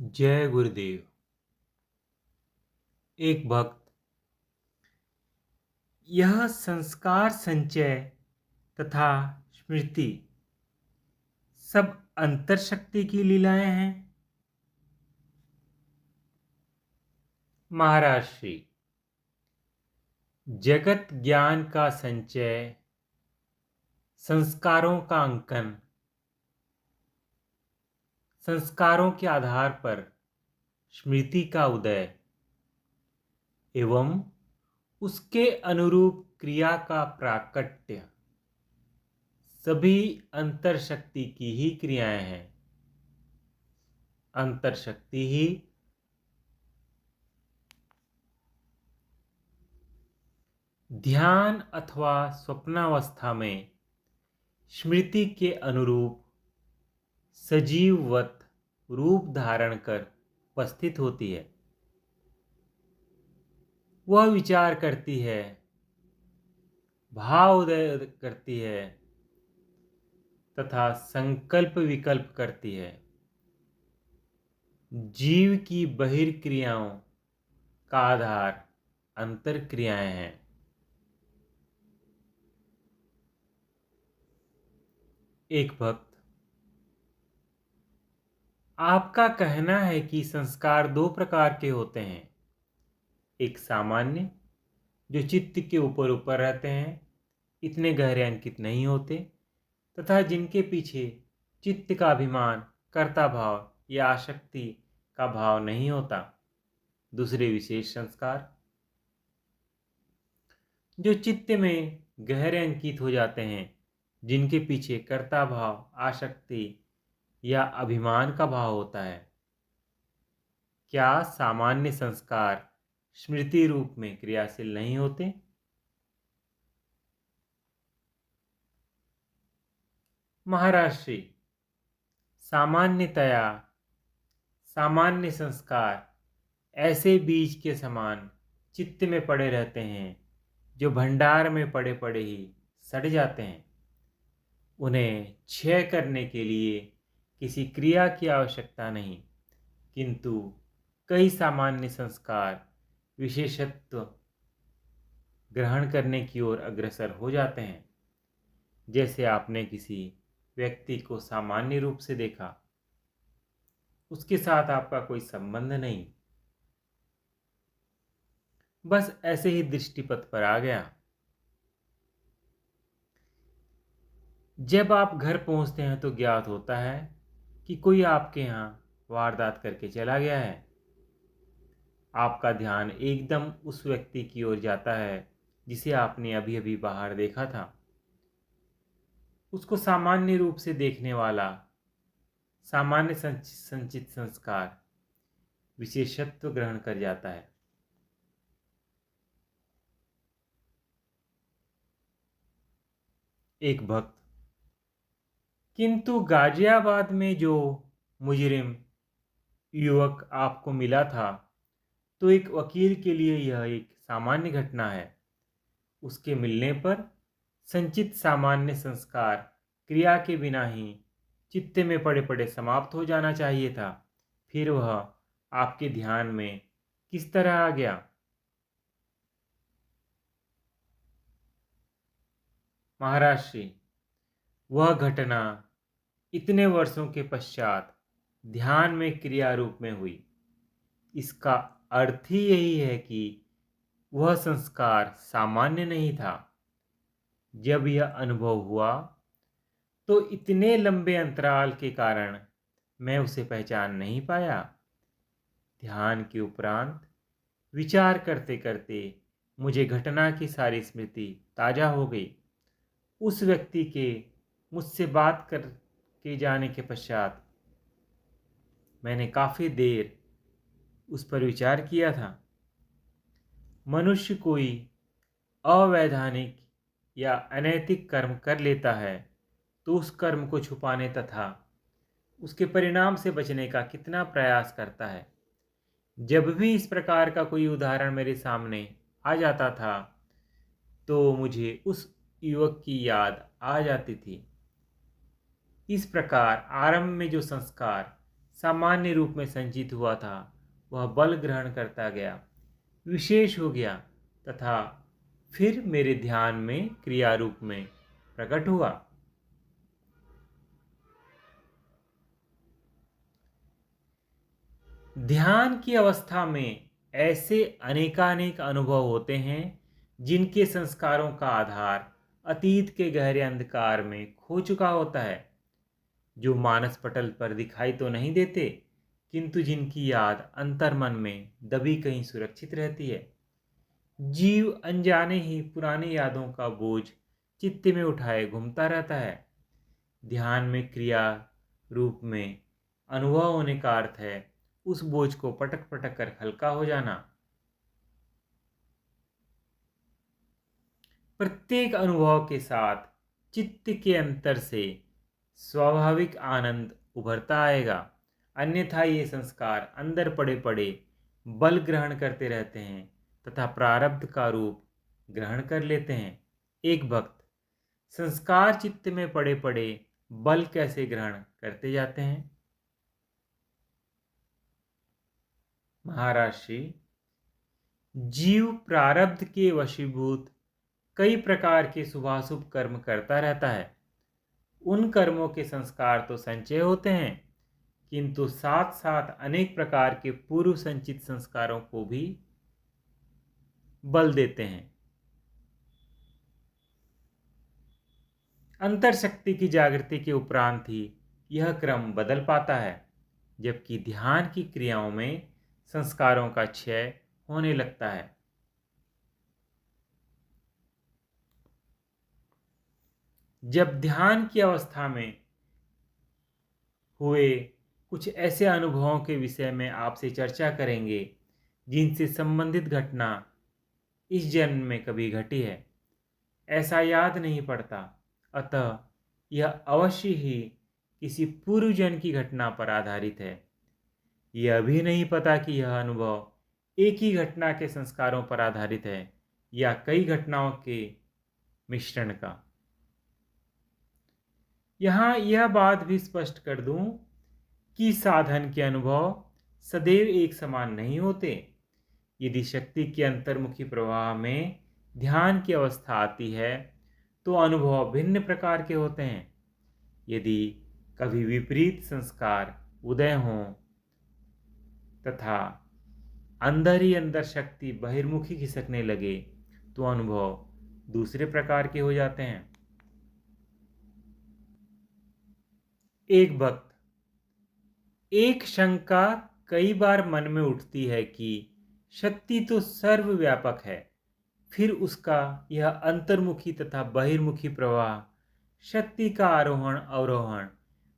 जय गुरुदेव। एक भक्त, यह संस्कार संचय तथा स्मृति सब अंतर शक्ति की लीलाएं हैं। महाराज श्री, जगत ज्ञान का संचय, संस्कारों का अंकन, संस्कारों के आधार पर स्मृति का उदय एवं उसके अनुरूप क्रिया का प्राकट्य सभी अंतर शक्ति की ही क्रियाएं हैं। अंतर शक्ति ही ध्यान अथवा स्वप्नावस्था में स्मृति के अनुरूप सजीववत रूप धारण कर उपस्थित होती है। वह विचार करती है, भाव उदय करती है तथा संकल्प विकल्प करती है। जीव की बहिर्क्रियाओं का आधार अंतर क्रियाएं हैं। एक भक्त, आपका कहना है कि संस्कार दो प्रकार के होते हैं। एक सामान्य, जो चित्त के ऊपर ऊपर रहते हैं, इतने गहरे अंकित नहीं होते, तथा जिनके पीछे चित्त का अभिमान, कर्ता भाव या आसक्ति का भाव नहीं होता। दूसरे विशेष संस्कार, जो चित्त में गहरे अंकित हो जाते हैं, जिनके पीछे कर्ता भाव, आसक्ति या अभिमान का भाव होता है। क्या सामान्य संस्कार स्मृति रूप में क्रियाशील नहीं होते? महाराज श्री, सामान्यतया सामान्य संस्कार ऐसे बीज के समान चित्त में पड़े रहते हैं, जो भंडार में पड़े पड़े ही सड़ जाते हैं। उन्हें क्षय करने के लिए किसी क्रिया की आवश्यकता नहीं, किंतु कई सामान्य संस्कार विशेषत्व ग्रहण करने की ओर अग्रसर हो जाते हैं। जैसे आपने किसी व्यक्ति को सामान्य रूप से देखा, उसके साथ आपका कोई संबंध नहीं, बस ऐसे ही दृष्टिपथ पर आ गया। जब आप घर पहुंचते हैं तो ज्ञात होता है कि कोई आपके यहाँ वारदात करके चला गया है। आपका ध्यान एकदम उस व्यक्ति की ओर जाता है जिसे आपने अभी अभी बाहर देखा था। उसको सामान्य रूप से देखने वाला सामान्य संचित संस्कार विशेषत्व ग्रहण कर जाता है। एक भक्त, किंतु गाजियाबाद में जो मुजरिम युवक आपको मिला था, तो एक वकील के लिए यह एक सामान्य घटना है। उसके मिलने पर संचित सामान्य संस्कार क्रिया के बिना ही चित्त में पड़े पड़े समाप्त हो जाना चाहिए था। फिर वह आपके ध्यान में किस तरह आ गया? महाराज श्री, वह घटना इतने वर्षों के पश्चात ध्यान में क्रिया रूप में हुई। इसका अर्थ ही यही है कि वह संस्कार सामान्य नहीं था। जब यह अनुभव हुआ तो इतने लंबे अंतराल के कारण मैं उसे पहचान नहीं पाया। ध्यान के उपरांत विचार करते करते मुझे घटना की सारी स्मृति ताजा हो गई। उस व्यक्ति के मुझसे बात करके जाने के पश्चात मैंने काफ़ी देर उस पर विचार किया था। मनुष्य कोई अवैधानिक या अनैतिक कर्म कर लेता है तो उस कर्म को छुपाने तथा उसके परिणाम से बचने का कितना प्रयास करता है। जब भी इस प्रकार का कोई उदाहरण मेरे सामने आ जाता था तो मुझे उस युवक की याद आ जाती थी। इस प्रकार आरंभ में जो संस्कार सामान्य रूप में संचित हुआ था वह बल ग्रहण करता गया, विशेष हो गया तथा फिर मेरे ध्यान में क्रिया रूप में प्रकट हुआ। ध्यान की अवस्था में ऐसे अनेकानेक अनुभव होते हैं जिनके संस्कारों का आधार अतीत के गहरे अंधकार में खो चुका होता है, जो मानस पटल पर दिखाई तो नहीं देते किंतु जिनकी याद अंतर्मन में दबी कहीं सुरक्षित रहती है। जीव अनजाने ही पुरानी यादों का बोझ चित्त में उठाए घूमता रहता है। ध्यान में क्रिया रूप में अनुभव होने का अर्थ है उस बोझ को पटक पटक कर हल्का हो जाना। प्रत्येक अनुभव के साथ चित्त के अंतर से स्वाभाविक आनंद उभरता आएगा, अन्यथा ये संस्कार अंदर पड़े पड़े बल ग्रहण करते रहते हैं तथा प्रारब्ध का रूप ग्रहण कर लेते हैं। एक भक्त संस्कार चित्त में पड़े पड़े बल कैसे ग्रहण करते जाते हैं? महाराज श्री, जीव प्रारब्ध के वशीभूत कई प्रकार के शुभाशुभ कर्म करता रहता है। उन कर्मों के संस्कार तो संचय होते हैं किंतु साथ साथ अनेक प्रकार के पूर्व संचित संस्कारों को भी बल देते हैं। अंतर शक्ति की जागृति के उपरांत ही यह क्रम बदल पाता है, जबकि ध्यान की क्रियाओं में संस्कारों का क्षय होने लगता है। जब ध्यान की अवस्था में हुए कुछ ऐसे अनुभवों के विषय में आपसे चर्चा करेंगे जिनसे संबंधित घटना इस जन्म में कभी घटी है, ऐसा याद नहीं पड़ता, अतः यह अवश्य ही किसी पूर्व जन्म की घटना पर आधारित है। यह भी नहीं पता कि यह अनुभव एक ही घटना के संस्कारों पर आधारित है या कई घटनाओं के मिश्रण का। यहाँ यह बात भी स्पष्ट कर दूं कि साधन के अनुभव सदैव एक समान नहीं होते। यदि शक्ति के अंतर्मुखी प्रवाह में ध्यान की अवस्था आती है तो अनुभव भिन्न प्रकार के होते हैं। यदि कभी विपरीत संस्कार उदय हों तथा अंदर ही अंदर शक्ति बहिर्मुखी खिसकने लगे तो अनुभव दूसरे प्रकार के हो जाते हैं। एक भक्त, एक शंका कई बार मन में उठती है कि शक्ति तो सर्वव्यापक है, फिर उसका यह अंतर्मुखी तथा बहिर्मुखी प्रवाह, शक्ति का आरोहण अवरोहण,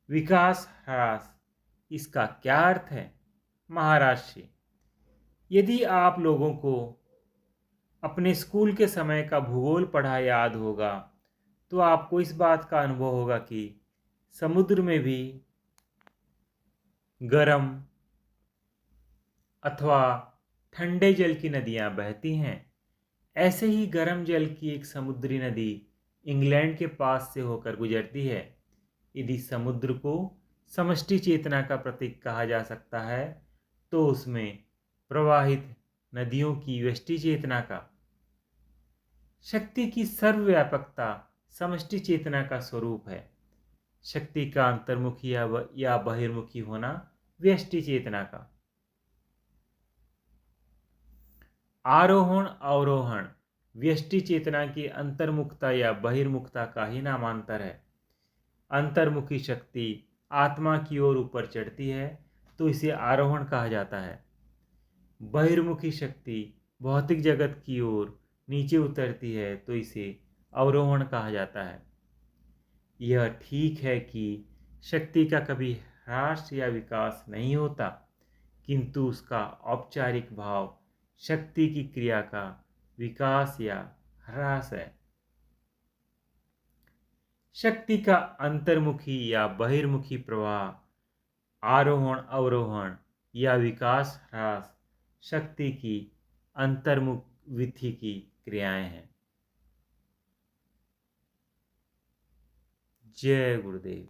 विकास ह्रास, इसका क्या अर्थ है? महाराज श्री, यदि आप लोगों को अपने स्कूल के समय का भूगोल पढ़ा याद होगा तो आपको इस बात का अनुभव होगा कि समुद्र में भी गर्म अथवा ठंडे जल की नदियां बहती हैं। ऐसे ही गर्म जल की एक समुद्री नदी इंग्लैंड के पास से होकर गुजरती है। यदि समुद्र को समष्टि चेतना का प्रतीक कहा जा सकता है तो उसमें प्रवाहित नदियों की व्यष्टि चेतना का, शक्ति की सर्वव्यापकता समष्टि चेतना का स्वरूप है। शक्ति का अंतर्मुखी या बहिर्मुखी होना व्यष्टि चेतना का। आरोहण अवरोहण व्यष्टि चेतना की अंतर्मुखता या बहिर्मुखता का ही नामांतर है। अंतर्मुखी शक्ति आत्मा की ओर ऊपर चढ़ती है तो इसे आरोहण कहा जाता है। बहिर्मुखी शक्ति भौतिक जगत की ओर नीचे उतरती है तो इसे अवरोहण कहा जाता है। यह ठीक है कि शक्ति का कभी ह्रास या विकास नहीं होता, किंतु उसका औपचारिक भाव शक्ति की क्रिया का विकास या ह्रास है। शक्ति का अंतर्मुखी या बहिर्मुखी प्रवाह, आरोहण अवरोहण या विकास ह्रास शक्ति की अंतर्मुखी की क्रियाएं हैं। जय गुरुदेव।